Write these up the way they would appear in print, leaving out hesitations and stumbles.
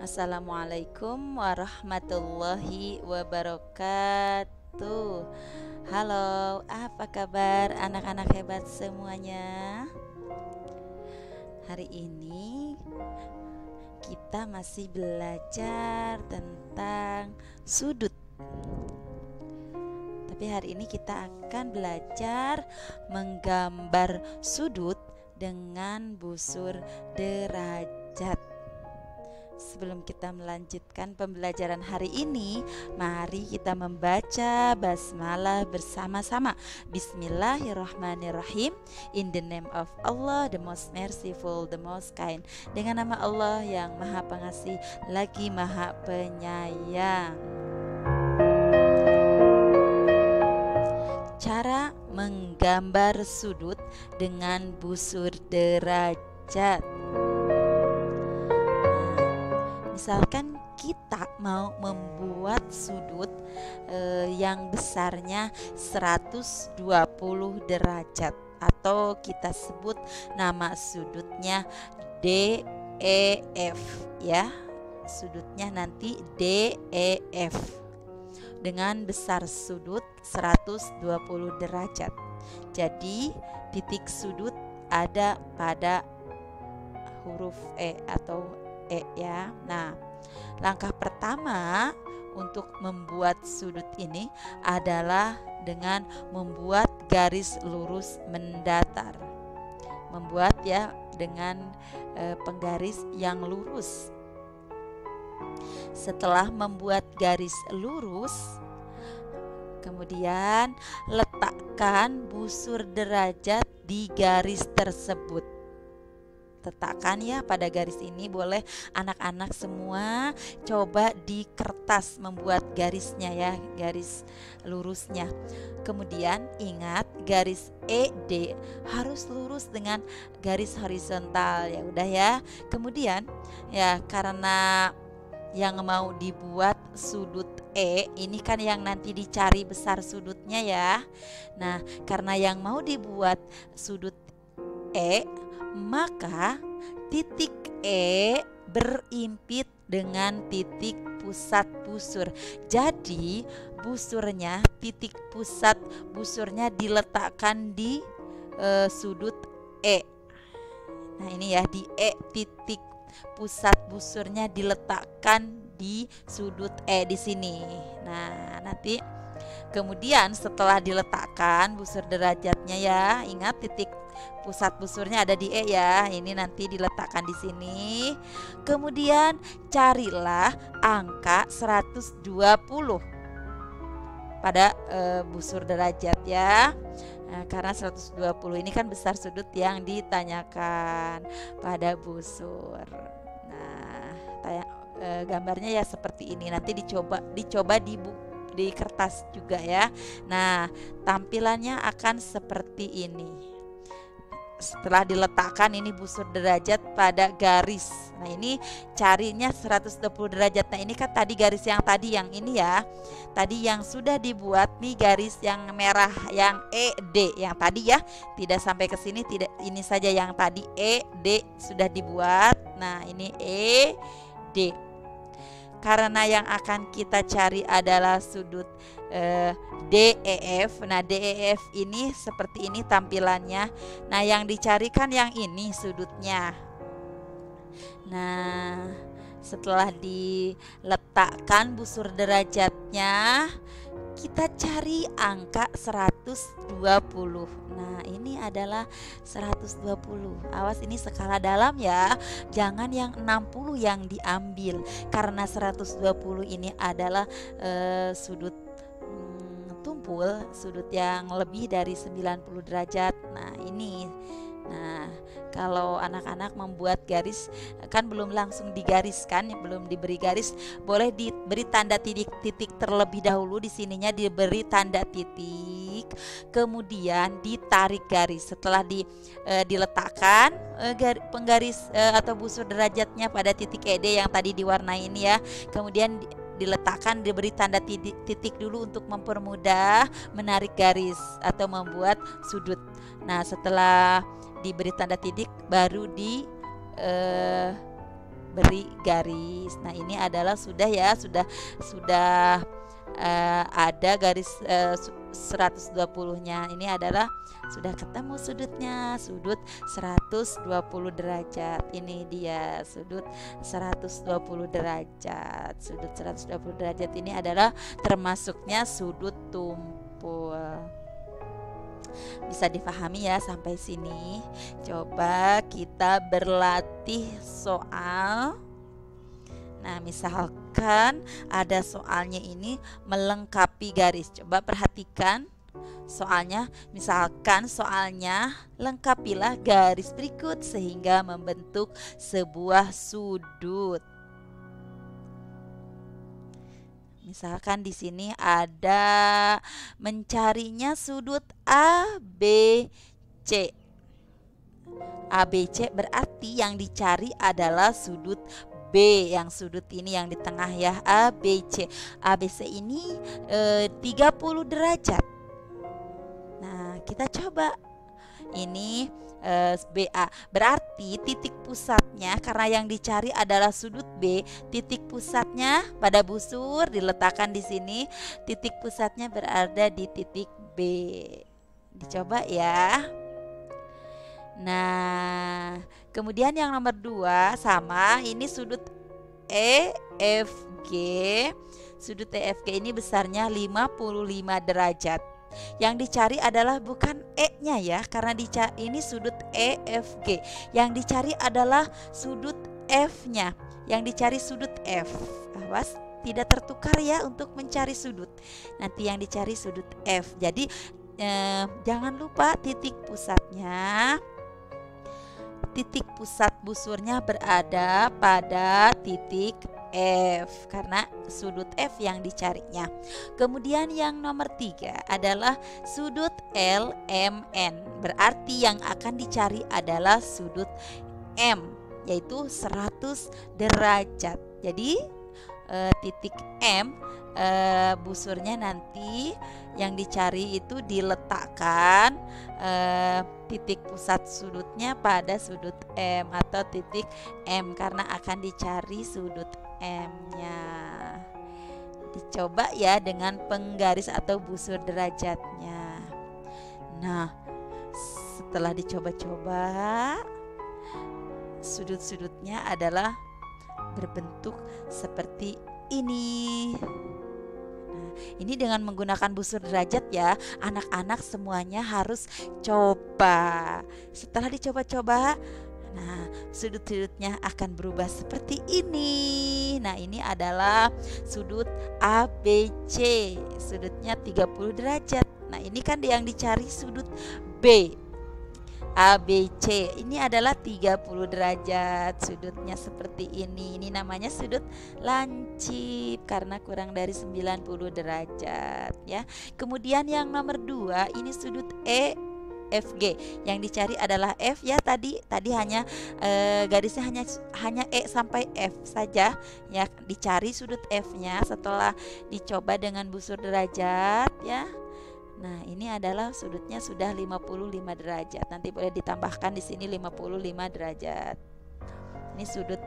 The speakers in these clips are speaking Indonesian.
Assalamualaikum warahmatullahi wabarakatuh. Halo, apa kabar anak-anak hebat semuanya? Hari ini kita masih belajar tentang sudut. Tapi hari ini kita akan belajar menggambar sudut dengan busur derajat. Sebelum kita melanjutkan pembelajaran hari ini, mari kita membaca basmalah bersama-sama. Bismillahirrahmanirrahim. In the name of Allah, the most merciful, the most kind. Dengan nama Allah yang Maha Pengasih lagi Maha Penyayang. Cara menggambar sudut dengan busur derajat. Misalkan kita mau membuat sudut yang besarnya 120 derajat, atau kita sebut nama sudutnya DEF ya. Sudutnya nanti DEF dengan besar sudut 120 derajat. Jadi titik sudut ada pada huruf E atau E ya. Nah, langkah pertama untuk membuat sudut ini adalah dengan membuat garis lurus mendatar. Membuat ya dengan penggaris yang lurus. Setelah membuat garis lurus, kemudian letakkan busur derajat di garis tersebut. Letakkan ya pada garis ini. Boleh anak-anak semua coba di kertas membuat garisnya ya, garis lurusnya. Kemudian ingat garis ED harus lurus dengan garis horizontal ya, udah ya. Kemudian ya, karena yang mau dibuat sudut E ini kan yang nanti dicari besar sudutnya ya. Nah, karena yang mau dibuat sudut E, maka titik E berimpit dengan titik pusat busur. Jadi busurnya, titik pusat busurnya diletakkan di sudut E. Nah ini ya, di E, titik pusat busurnya diletakkan di sudut E di sini. Nah nanti kemudian setelah diletakkan busur derajatnya ya, ingat titik pusat busurnya ada di E ya. Ini nanti diletakkan di sini. Kemudian carilah angka 120 pada busur derajat ya. Nah, karena 120 ini kan besar sudut yang ditanyakan pada busur. Nah, gambarnya ya seperti ini. Nanti dicoba di kertas juga ya. Nah, tampilannya akan seperti ini. Setelah diletakkan ini busur derajat pada garis. Nah, ini carinya 120 derajat. Nah, ini kan tadi garis yang tadi yang ini ya. Tadi yang sudah dibuat nih garis yang merah yang ED yang tadi ya. Tidak sampai ke sini, tidak, ini saja yang tadi ED sudah dibuat. Nah, ini ED. Karena yang akan kita cari adalah sudut DEF. Nah, DEF ini seperti ini tampilannya. Nah, yang dicarikan yang ini sudutnya. Nah, setelah diletakkan busur derajatnya, kita cari angka 120. Nah, ini adalah 120. Awas, ini skala dalam ya. Jangan yang 60 yang diambil. Karena 120 ini adalah sudut tumpul, sudut yang lebih dari 90 derajat. Nah, ini. Nah, kalau anak-anak membuat garis kan belum langsung digariskan, belum diberi garis, boleh diberi tanda titik terlebih dahulu. Di sininya diberi tanda titik, kemudian ditarik garis. Setelah diletakkan penggaris atau busur derajatnya pada titik ED yang tadi diwarnai ini ya, kemudian diletakkan, diberi tanda titik dulu untuk mempermudah menarik garis atau membuat sudut. Nah, setelah diberi tanda titik baru beri garis. Nah, ini adalah sudah ya, sudah ada garis 120-nya. Ini adalah sudah ketemu sudutnya, sudut 120 derajat. Ini dia sudut 120 derajat. Sudut 120 derajat ini adalah termasuknya sudut tumpul. Bisa dipahami ya sampai sini. Coba kita berlatih soal. Nah, misalkan ada soalnya ini melengkapi garis. Coba perhatikan soalnya. Misalkan soalnya lengkapilah garis berikut sehingga membentuk sebuah sudut. Misalkan di sini ada mencarinya sudut ABC. ABC berarti yang dicari adalah sudut B, yang sudut ini yang di tengah ya, ABC. ABC ini 30 derajat. Nah, kita coba. Ini BA. Berarti titik pusatnya, karena yang dicari adalah sudut B, titik pusatnya pada busur diletakkan di sini. Titik pusatnya berada di titik B. Dicoba ya. Nah, kemudian yang nomor 2 sama, ini sudut EFG. Sudut EFG ini besarnya 55 derajat. Yang dicari adalah bukan E-nya ya, karena ini sudut EFG. Yang dicari adalah sudut F-nya. Yang dicari sudut F. Awas, tidak tertukar ya untuk mencari sudut. Nanti yang dicari sudut F. Jadi jangan lupa titik pusatnya. Titik pusat busurnya berada pada titik F, karena sudut F yang dicarinya. Kemudian yang nomor 3 adalah sudut LMN. Berarti yang akan dicari adalah sudut M, yaitu 100 derajat. Jadi titik M, busurnya nanti yang dicari itu diletakkan titik pusat sudutnya pada sudut M atau titik M, karena akan dicari sudut M-nya. Dicoba ya dengan penggaris atau busur derajatnya. Nah, setelah dicoba-coba, sudut-sudutnya adalah berbentuk seperti ini. Nah, ini dengan menggunakan busur derajat ya, anak-anak semuanya harus coba. Setelah dicoba-coba, nah sudut-sudutnya akan berubah seperti ini. Nah, ini adalah sudut ABC. Sudutnya 30 derajat. Nah, ini kan yang dicari sudut B. ABC ini adalah 30 derajat, sudutnya seperti ini. Ini namanya sudut lancip karena kurang dari 90 derajat ya. Kemudian yang nomor 2 ini sudut EFG. Yang dicari adalah F ya, tadi hanya garisnya hanya E sampai F saja ya. Dicari sudut F-nya setelah dicoba dengan busur derajat ya. Nah, ini adalah sudutnya sudah 55 derajat. Nanti boleh ditambahkan di sini 55 derajat. Ini sudut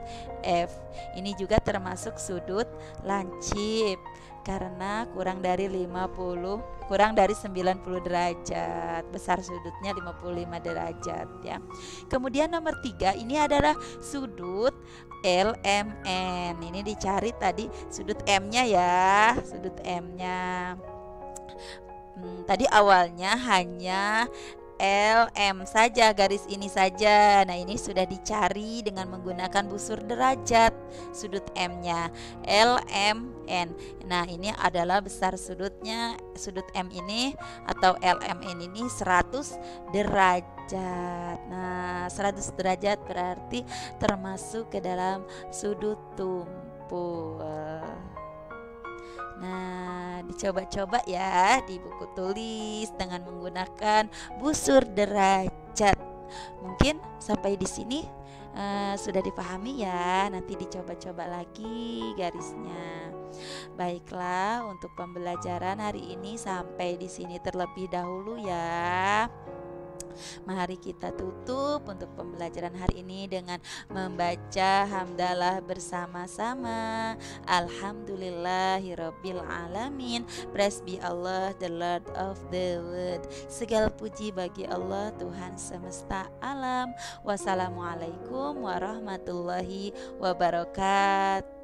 F. Ini juga termasuk sudut lancip karena kurang dari 90 derajat. Besar sudutnya 55 derajat ya. Kemudian nomor 3 ini adalah sudut LMN. Ini dicari tadi sudut M-nya ya, sudut M-nya. Tadi awalnya hanya LM saja, garis ini saja. Nah, ini sudah dicari dengan menggunakan busur derajat sudut M-nya, LMN. Nah, ini adalah besar sudutnya, sudut M ini atau LMN ini 100 derajat. Nah, 100 derajat berarti termasuk ke dalam sudut tumpul. Nah, dicoba-coba ya di buku tulis dengan menggunakan busur derajat. Mungkin sampai di sini sudah dipahami ya. Nanti dicoba-coba lagi garisnya. Baiklah, untuk pembelajaran hari ini sampai di sini terlebih dahulu ya. Mari kita tutup untuk pembelajaran hari ini dengan membaca hamdalah bersama-sama. Alhamdulillahirabbil alamin. Praise be Allah, the Lord of the world. Segala puji bagi Allah, Tuhan semesta alam. Wassalamualaikum warahmatullahi wabarakatuh.